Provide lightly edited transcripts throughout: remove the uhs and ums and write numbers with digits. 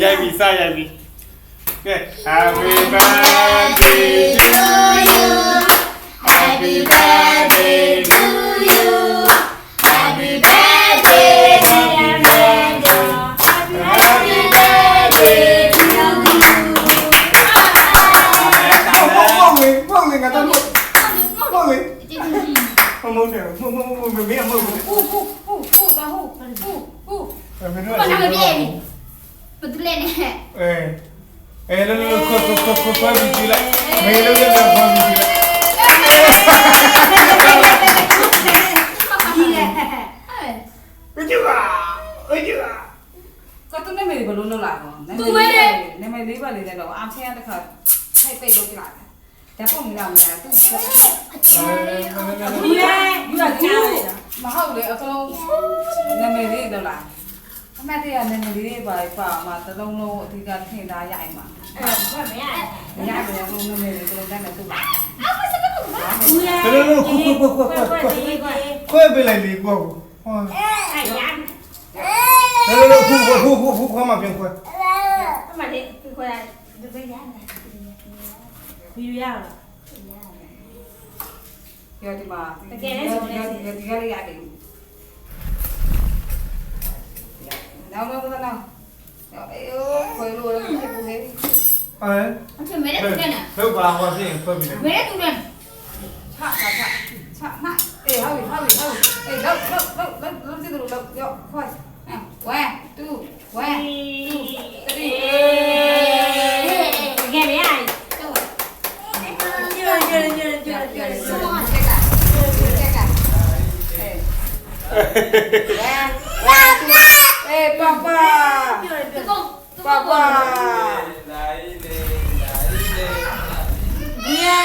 ရိုက်ပြီစရိုက်ပြီကဲ Happy birthday to you Happy birthday to you Happy birthday Happy birthday Happy birthday to you 梦里个梦里梦点梦没有梦ဘာသာမပြေဘူးဘယ်သူလဲနဲ့အေးလောလောခေါ်ပြီးကြည့်လိုက်မေးလို့လည်းခေါ်ပြီးကြည့်လိုက်ဘယ်ကျပါကတော့နာမည်ဘယ်လိုလုပ်လာတော့နာမည်လေးပါလေးနဲ့တော့အားချင်းရတဲ့ခါထိုက်ပိတ်လုပ်ပြလိုက်တယ်ပုံမလာမလားသူယူရမဟုတ်လေအကုန်နာမည်လေးလောက်လာအမတ်တရားနာမည်လေးပါမှာတလုံးလုံးအဓိကထင်သားရိုက်မှာဘာမရမရဘူးနာမည်လေးတော့တန်းနေသူ့ပါလောလောခွဲပေးလိုက်လေကိုဟောလောလောခုခွဲမှာပြန်ခွဲအမလေးခွဲရဒုတိယရတယ်ဘီရရလားရောဒီမှာတကယ်လည်းဆိုနေတယ်ဒီကလေးရတယ်နောက်တော့အေးခွေလို့လည်းဖြစ်ဘူးလေအချမဲတဲ့သူနဲ့ဟုတ်ပါဟောပြင်ခွဲပြီးမဲတဲ့သူနဲ့ချနာအေးဟုတ်ပြီအေးလောက်ဒီလိုလောက်ရောခွဲ1 2 1 2 3ငယ်ရည်Papa. Dia.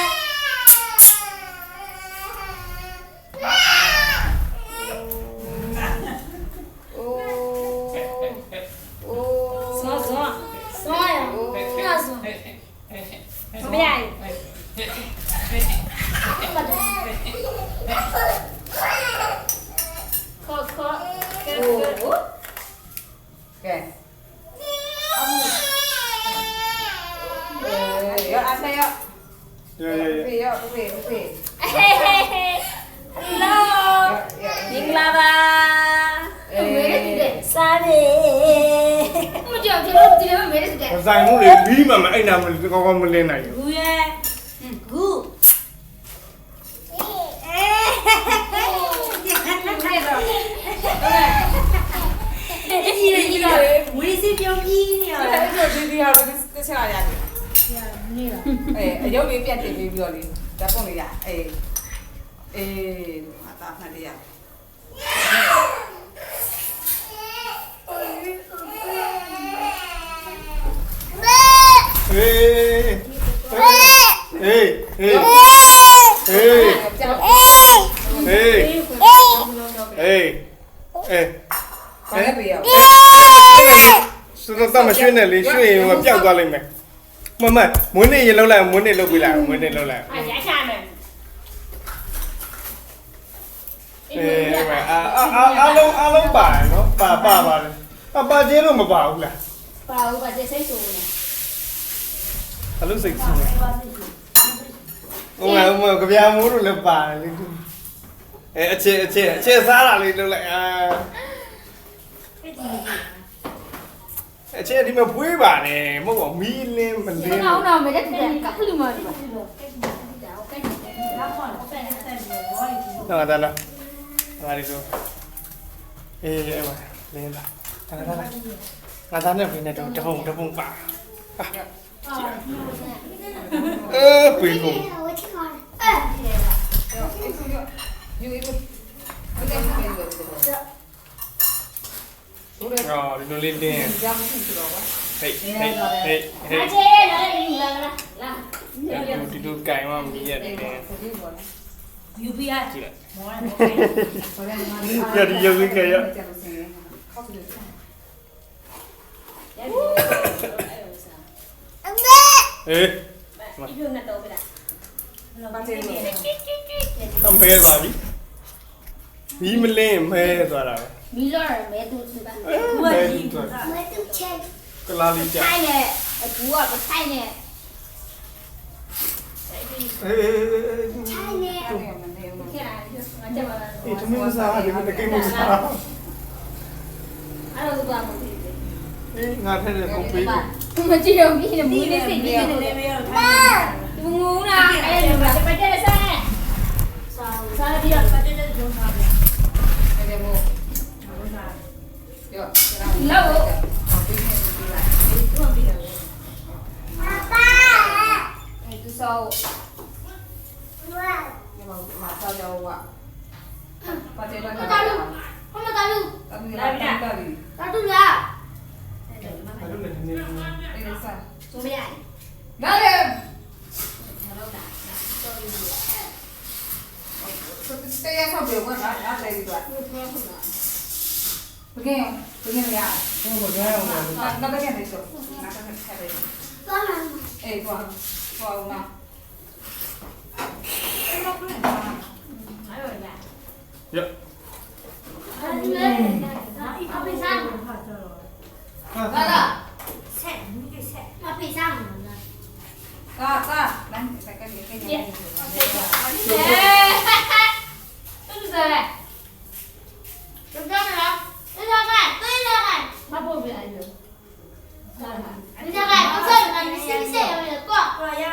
Okay. Yo asa yo. Ya. Okay. Hello. Dinglaba. Mere tide. Sare. Mo job job tide mere tide. ဆိုင်မှုလေဘီးမှမအဲ့နာမကောင်းကောင်းမလင်းနိုင်ဘူး Gu ye. Gu.ဝေးစီပြုံးကြီးနေရတာအဲ့ဒီဒီဟာကိုတစ်ချက်လာရတယ်နေလားအရုပ်လေးပြတ်တင်ပြီးတော့လေဓာတ်ပုံလေးရအေးအတားနှက်လေးရဘာလဲပြရစတော့မရွှေ့နဲ့လေရွှေ့ရင်ပျောက်သွားလိမ့်မယ်မမွေးနေ့ရေလောက်လိုက်မွေးနေ့လောက်ပြီးလိုက်မွေးနေ့လောက်လိုက်ရချမယ်အားလုံးပါတယ်နော်ပါပါတယ်ပါကျဲတော့မပါဘူးလားပါဘူးပါကျဲစိတ်ဆိုနေအလုပ်စိတ်ဆိုနေဟိုကကြပြာမိုးတို့လည်းပါတယ်လေအချက်စားတာလေးလုပ်လိုက်အချက်ဒီမှာပွေးပါတယ်မဟုတ်ပါမီးလင်းမလင်းနောက်မဲတဲ့ကပ်လူမဒီပါနော်ဒါလားဒါရီဆိုအဲ့မှာလင်းလာငါသားနဲ့ဖိနေတော့တပုံပါပြေကုန်ဒီလိုလေးတင်းဟေးအချေလာဒီလိုကင်မှမီးရတယ်ယူပြရကြည့်လိုက်ရဒီရုပ်ကြီးကရအေးဒီလိုနဲ့တော့ပြတာဘာသေးလဲအမဲပါပြီမီးမလင်းမဲသွားတာပဲမီးလောရမဲသူစပါမဲသူသွားမဲသူချက် ကလာလေးကြ ထိုင်နဲ့အကူကမထိုင်နဲ့ အေး ထိုင်နဲ့ အဲ့ဒါမနေဘူး ခက်ငါကြက်ပါလား အေးသမီးမစားတယ်မတကယ်မစား အဲ့တော့သူကမသိဘူး အေးငါထဲတဲ့ကုန်ပေး မကြည့်တော့ပြီးနေမူးလေးစိတ်ပြီးနေတယ်သူငူလားအဲ့ဒါကပတ်တဲ့ဆန်းစားပြီးတော့ပတ်တဲ့ဂျုံစားပြ အဲ့ဒါမို့ရော လောက် ပြီးနေပြီလား သူကပြီးတယ် အဲ့သူစောညမမစောတော့ဝါပတ်တယ်တော့ မတားလို့မတားလို့ တမီးလာပြန်ပါပြီ တားတူလား အဲ့လိုလည်းနေနေ အဲ့ဒါစား ဆိုမရ လာလေ လောက်တာ တရားဆောင်ပြောကွာငါတယ်ဒီကွာ သူပြောခုလား ဘယ်ရ ဟိုဘာလဲဟို ငါဘယ်ကနေဆိုငါကလည်းဆက်တယ် သွားမှာ အေးကွာကွာဦးနာအဲ့တော့ပြန်လာ အဲ့လိုလား ရ အဲ့ဒီလေအပိစားမှာ ဟာ လာလာ ဆက်မီးဆက်အပိစားမှာလား ကာလမ်းစက်ကလေးကိနေတယ် သူစားလဲသူကမလားသူကမဖို့ပြလိုက်လို့စားတာသူကမဆက်ကနေစစ်စစ်ရမယ်ကွာ ဒီ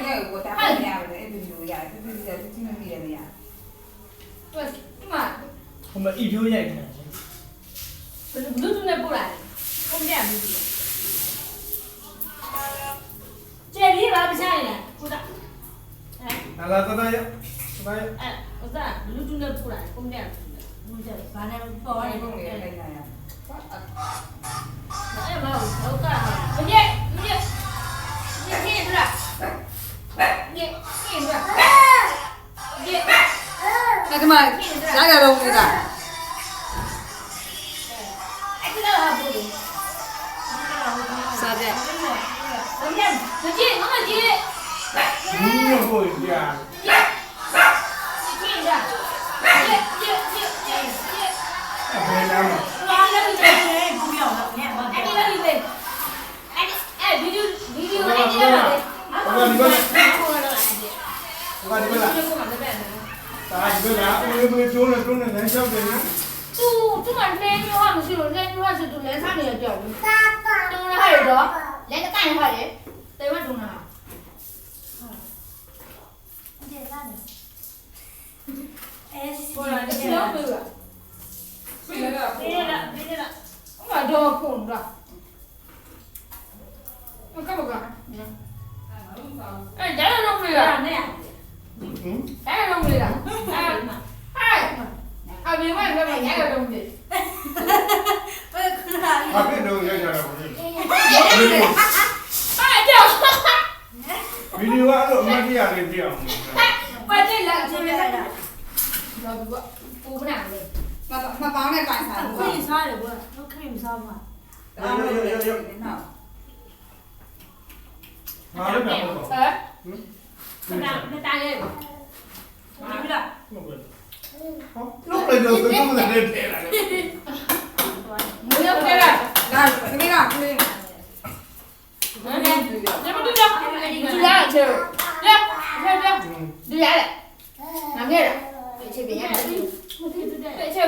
နေ့ကိုတာပြန်ရတယ်အဲ့ဒီလိုရတယ်ပြပြပြပြမီရနေရ သူမ ဟိုမှာအီဖြိုးရိုက်တယ် ဘလူးတူနဲ့ပို့လာတယ်ပုံပြမှုကြီးကျယ်လေးပါပချိုင်လားဟုတ်တာအဲ လာတတရတရ ဟုတ်တာဘလူးတူနဲ့ပို့လာတယ်ပုံပြမှုကြီးဘာနဲ့ပေါ် ဘာ နေ နေ ပုံ ပုံ ပြ လေး အဲ့ လိုက်နေရ မဟုတ်ကမညက်ညက်ညက်လားညက်လားညက် အဲ့ဒီမှာလာကြတော့နေတာ အဲ့ဒါဟာဘူး စားတဲ့ မညက်မကြည့်မကြည့် ဘူးရကိုကြာ ညက်ကြည့်ရညက်ညက်ညက်ညက် ဘယ်လာမ ဘာလဲကြည့်နေဘူးပြောင်းတော့ညက်မအဲ့ဒီလိုလေအဲ့ဗီဒီယိုအဲ့ဒီလိုလေအခုတော့လာတယ် ဘာဒီမလား ဒီကမှလည်းပဲ ဒါဒီမလားအိုးဘယ်ကျိုးလဲကျိုးနေလမ်းလျှောက်တယ်နော် သူကလည်းမျိုးဟာမရှိလို့လည်းမျိုးဟာဆိုသူလည်းစားနေရကြောက်ဘူးတူနေဟာရတော့လည်းကတိုင်ဟာလေတေမတူနာအဲ့ဒါလည်းပေါ်လာတယ်ပြောလို့ရ ပြီးတော့ ဒီလားဟိုတော့ခုန်တော့မကဘကအဲ့ဒါလုံးမရနဲ့ ဟင် အဲ့လုံးမရအမေမလည်းမရရတော့တယ် ဘာဖြစ်လို့ရိုက်ကြတာလဲ အဲ့တော့ ဗီဒီယိုအဲ့လိုအမှတ်တရလေးပြအောင် ဘာကြည့်လဲကြည့်လိုက်တာတော့ပူပနာလေ မပေါင်းနဲ့တိုင်စားဘူး ခွင့်စားတယ်ကွာတော့ခရင်စားမှာ နော် ငါလည်းပြတော့ ဟဲ့ ဟုတ် ခဏခဏလေးဘာဖြစ်လဲ လို့ပဲတော့သူကလည်းထဲလာတယ် မရဘူးလား လာခမင်းကခမင်း မင်းလည်းမတူတော့ဒီလားချေလက်လက်ဒီရလေငါငယ်လားချေပြန်ရတယ်ချေ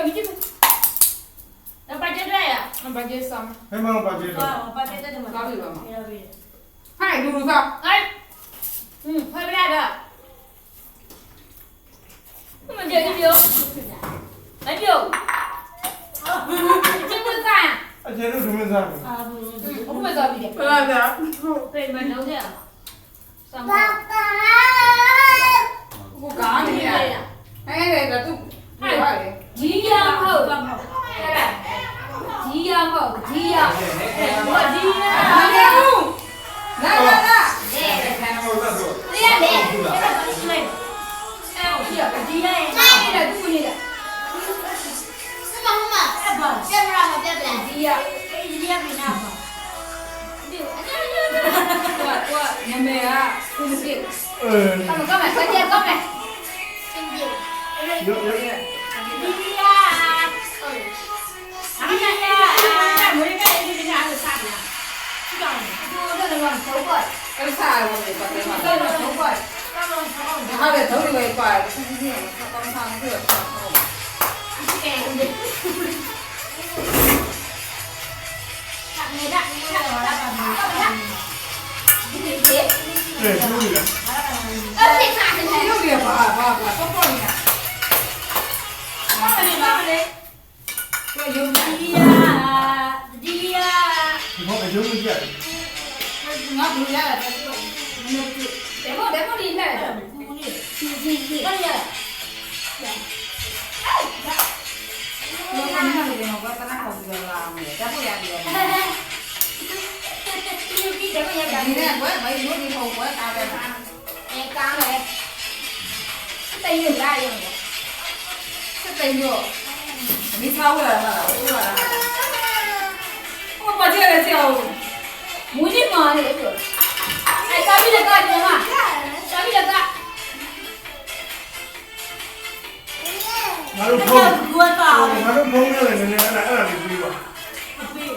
မိချေတော့ပါကြတဲ့ရ ဘာကျေးဆောင် ဟဲ့မောင်ပါကြည့်တော့ ပါတဲ့တဲ့မှာ ကားပြီပါမ ရပြီ ဟိုင်လူလူစား 哎，快不来的。我们这一表，来表，这个干， အကျဉ်းတို့ဒုမင်းစားတယ် 我不会造笔的， ဟုတ်လားဗျာ 被蛮着的。上班。 ကိုကားနေရအဲ့ဒါသူဟုတ်ပါလေ 鸡鸭泡，鸡鸭泡，鸡鸭，我鸡鸭。 လာလာလာ ဟုတ်လားဆို 对呀，对，哎，我鸡鸭，鸡鸭，哪里的？肚里的。哎不，鸡鸭，鸡鸭没那泡。我နမေကကိုမသိ အဲ 干嘛？快点，干嘛？ ရုပ်ရုပ် ဒီယာအမေကမွေးကလေးကလည်းစားတယ် အဲ့စားရမယ်ပတ်တယ်မှာဟုတ်တယ်တော့ဒီပဲပါဒီနေ့ကောင်းဆောင်ပြီးတော့ ရုပ်ရပါတော့ပေါ့နေတာရုပ်ကြီး ဒီဘောအကျိုးမကြည့် ငါဘူးရတယ် 我看你看这边，我本来好几个啦，这不也对。你呢？我没有你头，我打的。是真有，没超过来嘛？我把这个叫，ငါတို့ဖုန်းငါတို့ဖုန်းနဲ့လည်းနည်းနည်းအဲ့ဒါလေးပြီးပါပြီး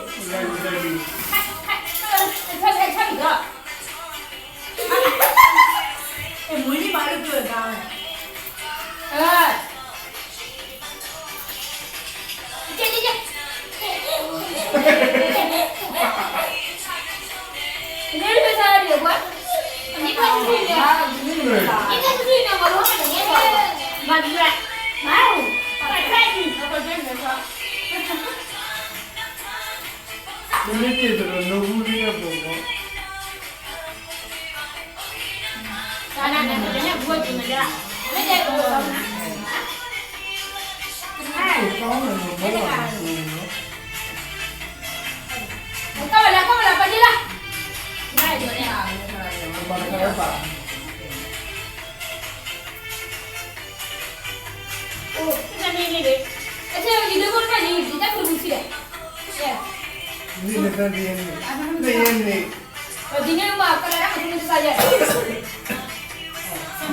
ဒီနေ့တည်းတော့နိုဘူးလေးနဲ့ပုံပေါ့ကောင်းတယ်မဟုတ်ဘူးဘာလဲပါဒီနေ့တည်းနေနေ ဒီနေ့မှကလည်းမသိဘူးစားရတယ်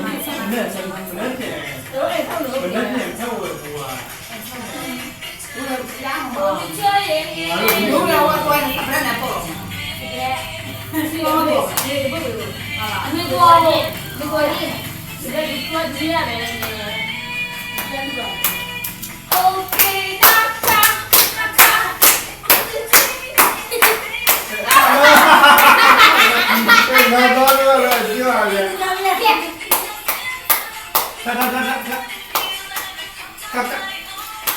နဲ့ဆက်နဲ့ဆက် တို့လည်းဆောက်လို့ ဘယ်နဲ့ဆက်ဝယ်ဘူးอ่ะ ချဲရင် 有了我过来，不然难过。 စီရောပဲဒီဘက်ကိုအမေတော်လေးဒီကိုလေးဒီကဒီကိုကြည့်ရတယ်ပြန်ပါ Okay နာတာနာ အေးငါတော့လည်းကြည့်ရပြန် ပြန် Ta ta ta ta. Ta ta.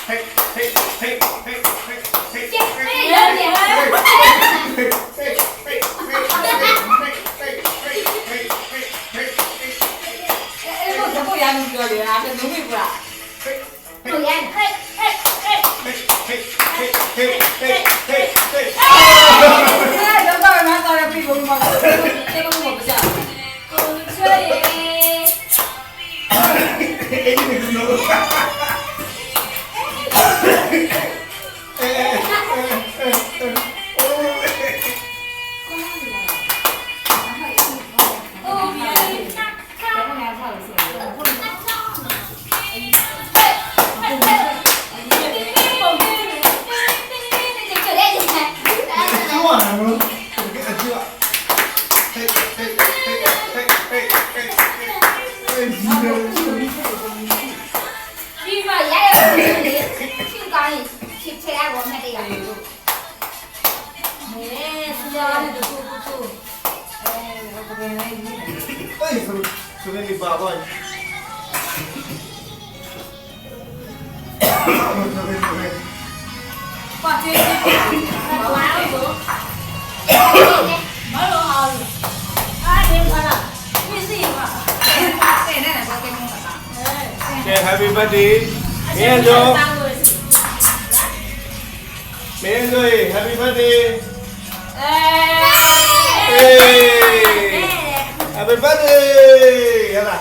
Hey hey hey hey hey hey. ပြန်ပြန် 哎，我这不也能做的啊？这能会不啦？ ဟိုရဟဲ့ဟဲ့ဟဲ့ 哎，等到人到了，屁股嘛，这个我不讲。 ကိုချဲရင်ဒီမှာရရချင်းကောင်းချစ်ချဲရပါမယ်တရားမဲစူရတယ်တူတူ 哎，我不跟人家。 Hey, so many baba. 把这些，ဘာလို့လဲမလို့ဟာအားရပါလားပြည့်စည်ပါ 哎，奶奶，我给你们打。 Okay, happy birthday. Mendo. Mendo, happy birthday. Hey. Happy birthday. Yalla.